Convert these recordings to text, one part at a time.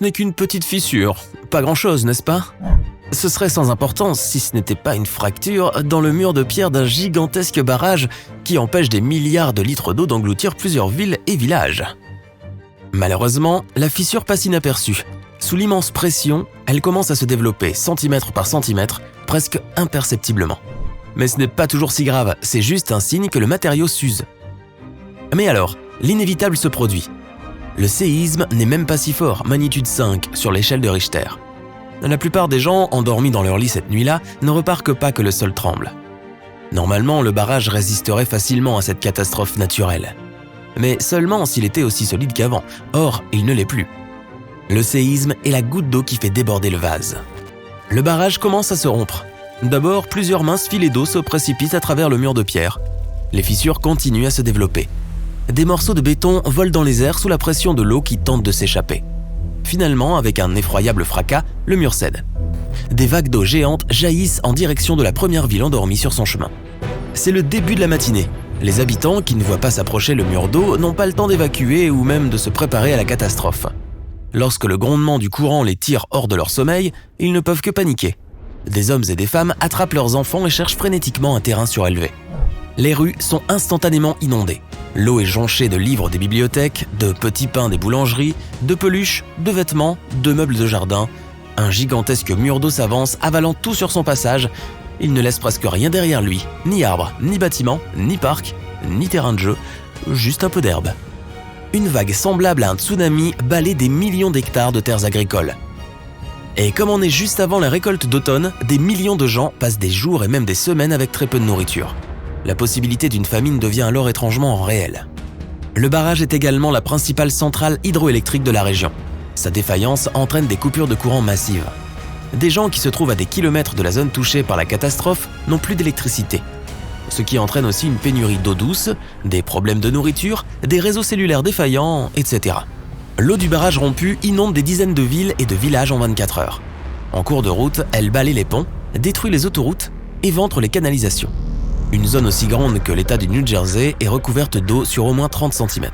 n'est qu'une petite fissure. Pas grand-chose, n'est-ce pas ? Ce serait sans importance si ce n'était pas une fracture dans le mur de pierre d'un gigantesque barrage qui empêche des milliards de litres d'eau d'engloutir plusieurs villes et villages. Malheureusement, la fissure passe inaperçue. Sous l'immense pression, elle commence à se développer centimètre par centimètre, presque imperceptiblement. Mais ce n'est pas toujours si grave, c'est juste un signe que le matériau s'use. Mais alors, l'inévitable se produit. Le séisme n'est même pas si fort, magnitude 5 sur l'échelle de Richter. La plupart des gens, endormis dans leur lit cette nuit-là, ne remarquent pas que le sol tremble. Normalement, le barrage résisterait facilement à cette catastrophe naturelle. Mais seulement s'il était aussi solide qu'avant. Or, il ne l'est plus. Le séisme est la goutte d'eau qui fait déborder le vase. Le barrage commence à se rompre. D'abord, plusieurs minces filets d'eau se précipitent à travers le mur de pierre. Les fissures continuent à se développer. Des morceaux de béton volent dans les airs sous la pression de l'eau qui tente de s'échapper. Finalement, avec un effroyable fracas, le mur cède. Des vagues d'eau géantes jaillissent en direction de la première ville endormie sur son chemin. C'est le début de la matinée. Les habitants, qui ne voient pas s'approcher le mur d'eau, n'ont pas le temps d'évacuer ou même de se préparer à la catastrophe. Lorsque le grondement du courant les tire hors de leur sommeil, ils ne peuvent que paniquer. Des hommes et des femmes attrapent leurs enfants et cherchent frénétiquement un terrain surélevé. Les rues sont instantanément inondées. L'eau est jonchée de livres des bibliothèques, de petits pains des boulangeries, de peluches, de vêtements, de meubles de jardin. Un gigantesque mur d'eau s'avance, avalant tout sur son passage. Il ne laisse presque rien derrière lui, ni arbres, ni bâtiments, ni parcs, ni terrain de jeu, juste un peu d'herbe. Une vague semblable à un tsunami balaie des millions d'hectares de terres agricoles. Et comme on est juste avant la récolte d'automne, des millions de gens passent des jours et même des semaines avec très peu de nourriture. La possibilité d'une famine devient alors étrangement réelle. Le barrage est également la principale centrale hydroélectrique de la région. Sa défaillance entraîne des coupures de courant massives. Des gens qui se trouvent à des kilomètres de la zone touchée par la catastrophe n'ont plus d'électricité. Ce qui entraîne aussi une pénurie d'eau douce, des problèmes de nourriture, des réseaux cellulaires défaillants, etc. L'eau du barrage rompu inonde des dizaines de villes et de villages en 24 heures. En cours de route, elle balaie les ponts, détruit les autoroutes, éventre les canalisations. Une zone aussi grande que l'État du New Jersey est recouverte d'eau sur au moins 30 cm.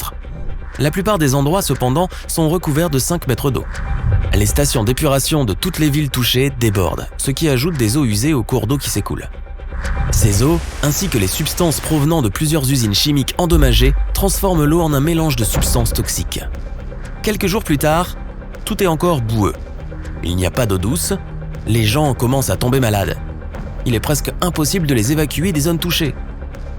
La plupart des endroits, cependant, sont recouverts de 5 mètres d'eau. Les stations d'épuration de toutes les villes touchées débordent, ce qui ajoute des eaux usées aux cours d'eau qui s'écoulent. Ces eaux, ainsi que les substances provenant de plusieurs usines chimiques endommagées, transforment l'eau en un mélange de substances toxiques. Quelques jours plus tard, tout est encore boueux. Il n'y a pas d'eau douce, les gens commencent à tomber malades. Il est presque impossible de les évacuer des zones touchées.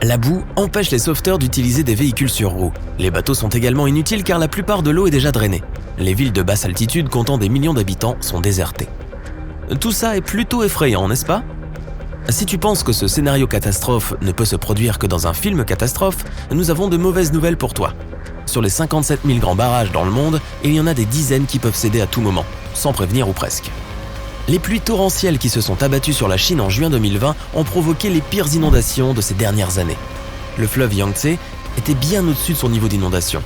La boue empêche les sauveteurs d'utiliser des véhicules sur roues. Les bateaux sont également inutiles car la plupart de l'eau est déjà drainée. Les villes de basse altitude comptant des millions d'habitants sont désertées. Tout ça est plutôt effrayant, n'est-ce pas ? Si tu penses que ce scénario catastrophe ne peut se produire que dans un film catastrophe, nous avons de mauvaises nouvelles pour toi. Sur les 57 000 grands barrages dans le monde, il y en a des dizaines qui peuvent céder à tout moment, sans prévenir ou presque. Les pluies torrentielles qui se sont abattues sur la Chine en juin 2020 ont provoqué les pires inondations de ces dernières années. Le fleuve Yangtze était bien au-dessus de son niveau d'inondation.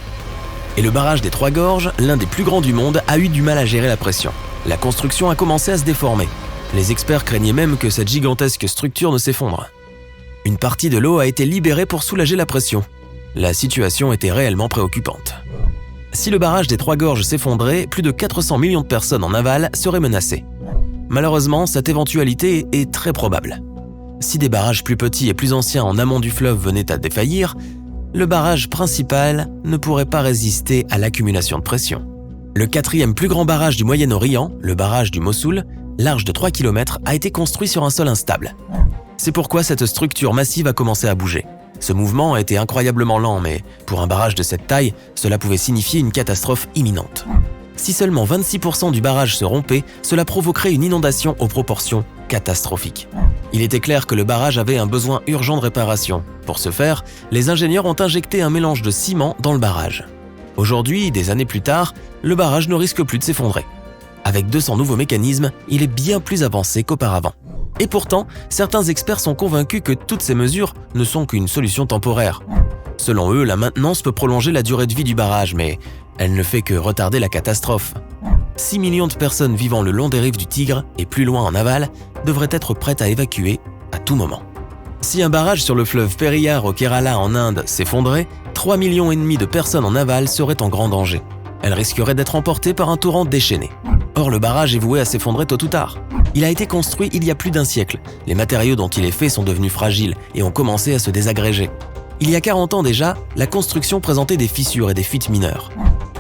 Et le barrage des Trois Gorges, l'un des plus grands du monde, a eu du mal à gérer la pression. La construction a commencé à se déformer. Les experts craignaient même que cette gigantesque structure ne s'effondre. Une partie de l'eau a été libérée pour soulager la pression. La situation était réellement préoccupante. Si le barrage des Trois Gorges s'effondrait, plus de 400 millions de personnes en aval seraient menacées. Malheureusement, cette éventualité est très probable. Si des barrages plus petits et plus anciens en amont du fleuve venaient à défaillir, le barrage principal ne pourrait pas résister à l'accumulation de pression. Le 4e plus grand barrage du Moyen-Orient, le barrage du Mossoul, large de 3 km, a été construit sur un sol instable. C'est pourquoi cette structure massive a commencé à bouger. Ce mouvement a été incroyablement lent, mais pour un barrage de cette taille, cela pouvait signifier une catastrophe imminente. Si seulement 26% du barrage se rompait, cela provoquerait une inondation aux proportions catastrophiques. Il était clair que le barrage avait un besoin urgent de réparation. Pour ce faire, les ingénieurs ont injecté un mélange de ciment dans le barrage. Aujourd'hui, des années plus tard, le barrage ne risque plus de s'effondrer. Avec 200 nouveaux mécanismes, il est bien plus avancé qu'auparavant. Et pourtant, certains experts sont convaincus que toutes ces mesures ne sont qu'une solution temporaire. Selon eux, la maintenance peut prolonger la durée de vie du barrage, mais elle ne fait que retarder la catastrophe. 6 millions de personnes vivant le long des rives du Tigre et plus loin en aval devraient être prêtes à évacuer à tout moment. Si un barrage sur le fleuve Periyar au Kerala en Inde s'effondrait, 3,5 millions de personnes en aval seraient en grand danger. Elle risquerait d'être emportée par un torrent déchaîné. Or, le barrage est voué à s'effondrer tôt ou tard. Il a été construit il y a plus d'un siècle. Les matériaux dont il est fait sont devenus fragiles et ont commencé à se désagréger. Il y a 40 ans déjà, la construction présentait des fissures et des fuites mineures.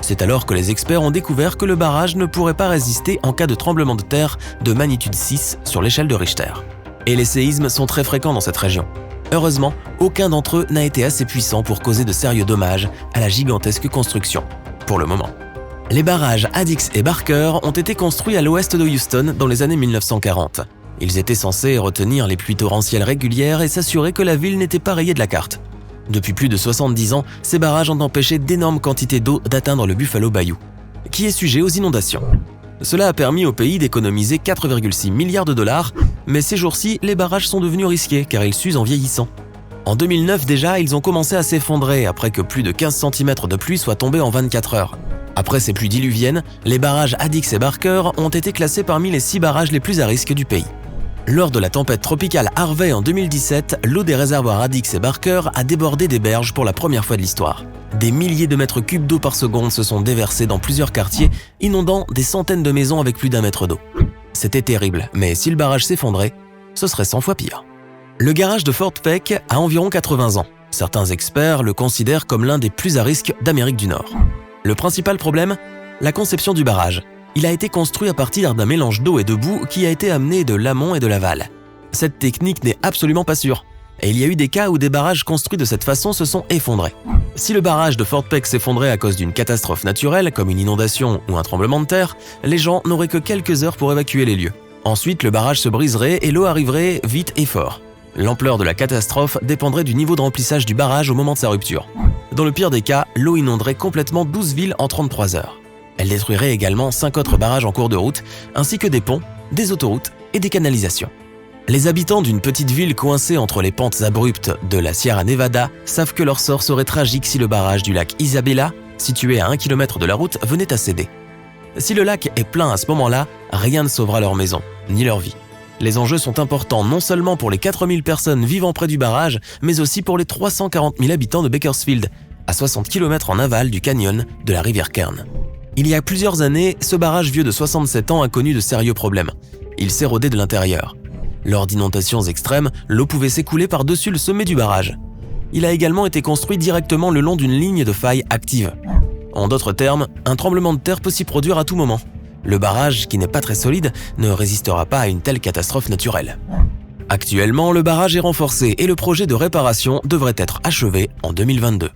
C'est alors que les experts ont découvert que le barrage ne pourrait pas résister en cas de tremblement de terre de magnitude 6 sur l'échelle de Richter. Et les séismes sont très fréquents dans cette région. Heureusement, aucun d'entre eux n'a été assez puissant pour causer de sérieux dommages à la gigantesque construction, pour le moment. Les barrages Addix et Barker ont été construits à l'ouest de Houston dans les années 1940. Ils étaient censés retenir les pluies torrentielles régulières et s'assurer que la ville n'était pas rayée de la carte. Depuis plus de 70 ans, ces barrages ont empêché d'énormes quantités d'eau d'atteindre le Buffalo Bayou, qui est sujet aux inondations. Cela a permis au pays d'économiser 4,6 milliards de dollars, mais ces jours-ci, les barrages sont devenus risqués car ils s'usent en vieillissant. En 2009 déjà, ils ont commencé à s'effondrer après que plus de 15 cm de pluie soient tombés en 24 heures. Après ces pluies diluviennes, les barrages Addix et Barker ont été classés parmi les 6 barrages les plus à risque du pays. Lors de la tempête tropicale Harvey en 2017, l'eau des réservoirs Addix et Barker a débordé des berges pour la première fois de l'histoire. Des milliers de mètres cubes d'eau par seconde se sont déversés dans plusieurs quartiers, inondant des centaines de maisons avec plus d'1 mètre d'eau. C'était terrible, mais si le barrage s'effondrait, ce serait 100 fois pire. Le garage de Fort Peck a environ 80 ans. Certains experts le considèrent comme l'un des plus à risque d'Amérique du Nord. Le principal problème, la conception du barrage. Il a été construit à partir d'un mélange d'eau et de boue qui a été amené de l'amont et de l'aval. Cette technique n'est absolument pas sûre, et il y a eu des cas où des barrages construits de cette façon se sont effondrés. Si le barrage de Fort Peck s'effondrait à cause d'une catastrophe naturelle, comme une inondation ou un tremblement de terre, les gens n'auraient que quelques heures pour évacuer les lieux. Ensuite, le barrage se briserait et l'eau arriverait vite et fort. L'ampleur de la catastrophe dépendrait du niveau de remplissage du barrage au moment de sa rupture. Dans le pire des cas, l'eau inonderait complètement 12 villes en 33 heures. Elle détruirait également 5 autres barrages en cours de route, ainsi que des ponts, des autoroutes et des canalisations. Les habitants d'une petite ville coincée entre les pentes abruptes de la Sierra Nevada savent que leur sort serait tragique si le barrage du lac Isabella, situé à 1 km de la route, venait à céder. Si le lac est plein à ce moment-là, rien ne sauvera leur maison, ni leur vie. Les enjeux sont importants non seulement pour les 4000 personnes vivant près du barrage, mais aussi pour les 340 000 habitants de Bakersfield, à 60 km en aval du canyon de la rivière Kern. Il y a plusieurs années, ce barrage vieux de 67 ans a connu de sérieux problèmes. Il s'érodait de l'intérieur. Lors d'inondations extrêmes, l'eau pouvait s'écouler par-dessus le sommet du barrage. Il a également été construit directement le long d'une ligne de faille active. En d'autres termes, un tremblement de terre peut s'y produire à tout moment. Le barrage, qui n'est pas très solide, ne résistera pas à une telle catastrophe naturelle. Actuellement, le barrage est renforcé et le projet de réparation devrait être achevé en 2022.